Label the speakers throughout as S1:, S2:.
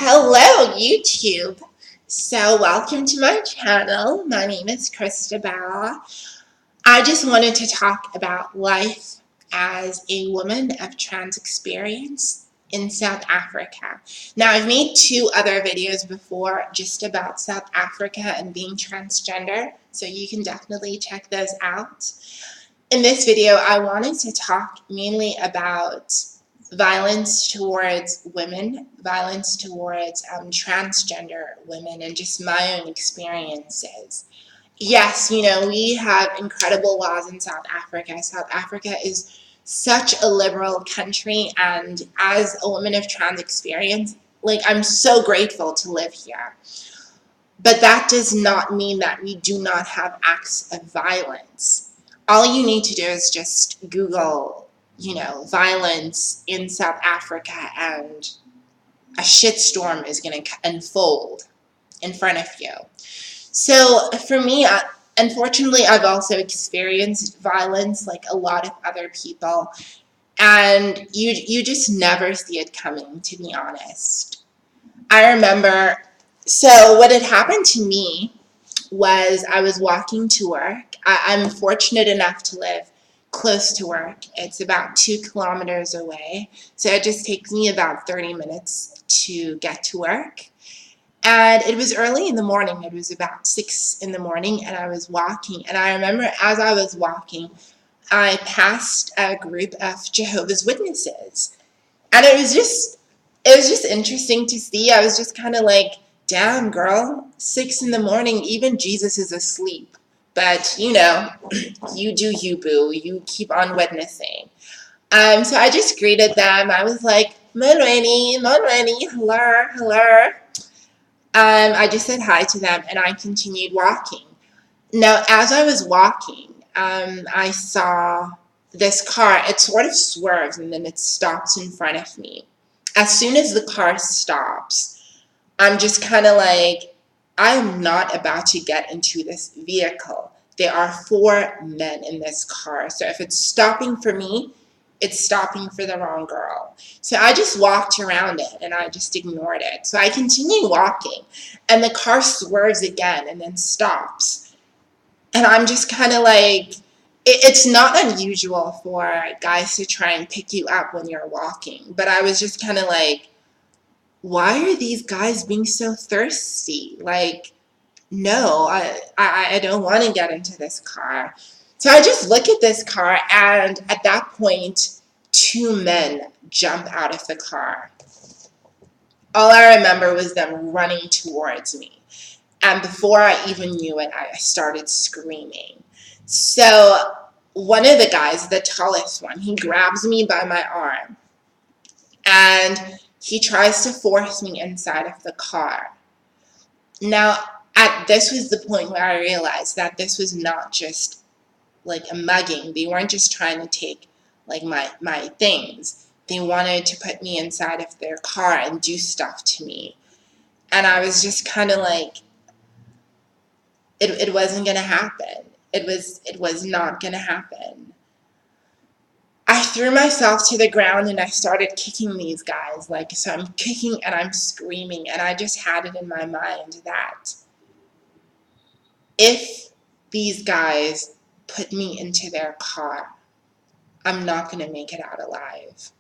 S1: Hello, YouTube. So, welcome to my channel. My name is Christabel. I just wanted to talk about life as a woman of trans experience in South Africa. Now, I've made 2 other videos before just about South Africa and being transgender, so you can definitely check those out. In this video, I wanted to talk mainly about violence towards women, violence towards transgender women, and just my own experiences. Yes, we have incredible laws in South Africa. South Africa is such a liberal country, and as a woman of trans experience, I'm so grateful to live here. But that does not mean that we do not have acts of violence. All you need to do is just Google violence in South Africa, and a shitstorm is going to unfold in front of you. So for me, unfortunately, I've also experienced violence like a lot of other people, and you just never see it coming, to be honest. I remember, so what had happened to me was I was walking to work. I'm fortunate enough to live close to work. It's about 2 kilometers away, so it just takes me about 30 minutes to get to work. And it was early in the morning. It was about 6 in the morning, and I was walking. And I remember as I was walking, I passed a group of Jehovah's Witnesses, and it was just interesting to see. I was just kind of like, damn, girl, 6 in the morning, even Jesus is asleep. But, you do you, boo. You keep on witnessing. So I just greeted them. I was like, Monweni, hello, hello. I just said hi to them, and I continued walking. Now, as I was walking, I saw this car. It sort of swerves, and then it stops in front of me. As soon as the car stops, I'm just kind of like, I am not about to get into this vehicle. There are 4 men in this car. So if it's stopping for me, it's stopping for the wrong girl. So I just walked around it, and I just ignored it. So I continued walking, and the car swerves again and then stops. And I'm just kind of like, it's not unusual for guys to try and pick you up when you're walking, but I was just kind of like, why are these guys being so thirsty? Like, no, I don't want to get into this car. So I just look at this car, and at that point, 2 men jump out of the car. All I remember was them running towards me. And before I even knew it, I started screaming. So one of the guys, the tallest one, he grabs me by my arm, and he tries to force me inside of the car. Now, this was the point where I realized that this was not just like a mugging. They weren't just trying to take like my things. They wanted to put me inside of their car and do stuff to me. And I was just kind of like, it wasn't going to happen. It was not going to happen. I threw myself to the ground, and I started kicking these guys. So I'm kicking and I'm screaming, and I just had it in my mind that if these guys put me into their car, I'm not going to make it out alive.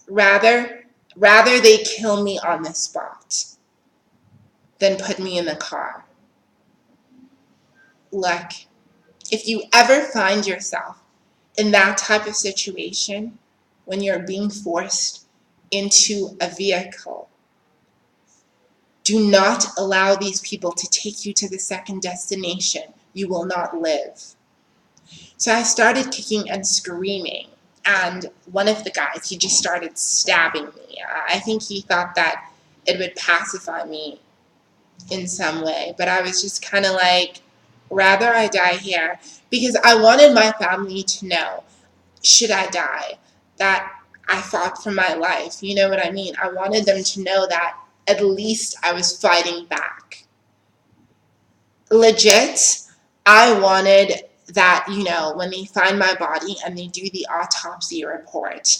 S1: Rather they kill me on the spot than put me in the car. Look, if you ever find yourself in that type of situation, when you're being forced into a vehicle, do not allow these people to take you to the second destination. You will not live. So I started kicking and screaming, and one of the guys, he just started stabbing me. I think he thought that it would pacify me in some way, but I was just kind of like, rather I die here, because I wanted my family to know, should I die, that I fought for my life. You know what I mean? I wanted them to know that at least I was fighting back. Legit, I wanted that, when they find my body and they do the autopsy report,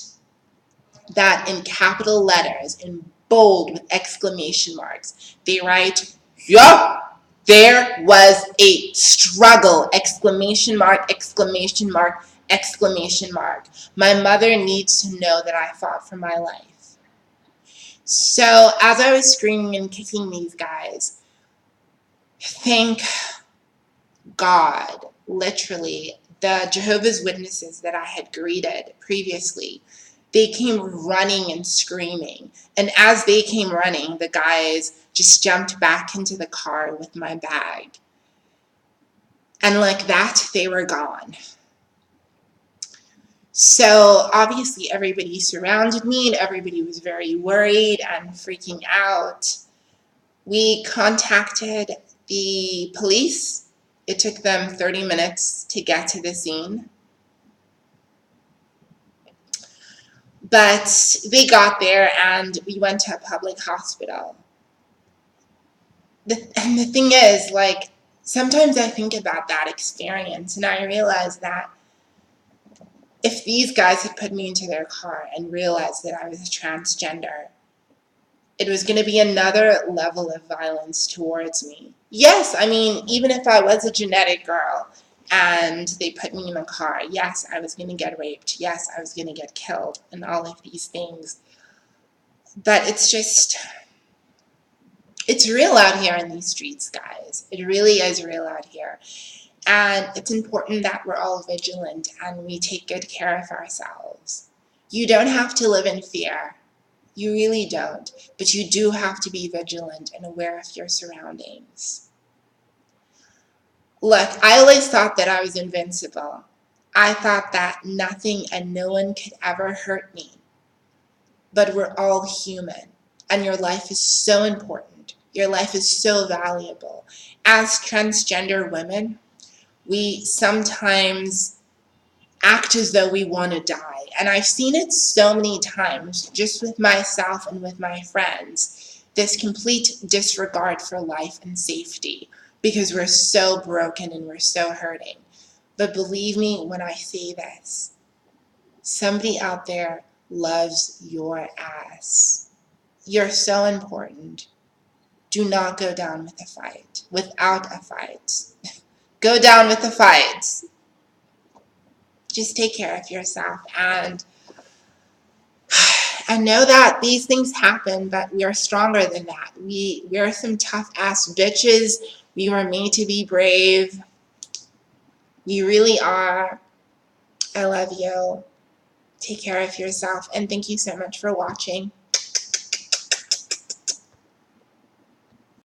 S1: that in capital letters, in bold with exclamation marks. They write, yup, there was a struggle, exclamation mark, exclamation mark, exclamation mark. My mother needs to know that I fought for my life. So as I was screaming and kicking these guys, thank God, literally, the Jehovah's Witnesses that I had greeted previously, they came running and screaming. And as they came running, the guys just jumped back into the car with my bag. And like that, they were gone. So obviously everybody surrounded me and everybody was very worried and freaking out. We contacted the police. It took them 30 minutes to get to the scene. But they got there and we went to a public hospital. And the thing is, like, sometimes I think about that experience and I realize that if these guys had put me into their car and realized that I was a transgender, it was going to be another level of violence towards me. Yes, I mean, even if I was a genetic girl and they put me in the car, yes, I was going to get raped. Yes, I was going to get killed and all of these things. But it's just, it's real out here in these streets, guys. It really is real out here. And it's important that we're all vigilant and we take good care of ourselves. You don't have to live in fear. You really don't. But you do have to be vigilant and aware of your surroundings. Look, I always thought that I was invincible. I thought that nothing and no one could ever hurt me. But we're all human. And your life is so important. Your life is so valuable. As transgender women, we sometimes act as though we want to die. And I've seen it so many times, just with myself and with my friends, this complete disregard for life and safety because we're so broken and we're so hurting. But believe me when I say this, somebody out there loves your ass. You're so important. Do not go down with a fight, without a fight. Go down with a fight. Just take care of yourself and know that these things happen, but we are stronger than that. We're some tough ass bitches. We were made to be brave. You really are. I love you. Take care of yourself and thank you so much for watching.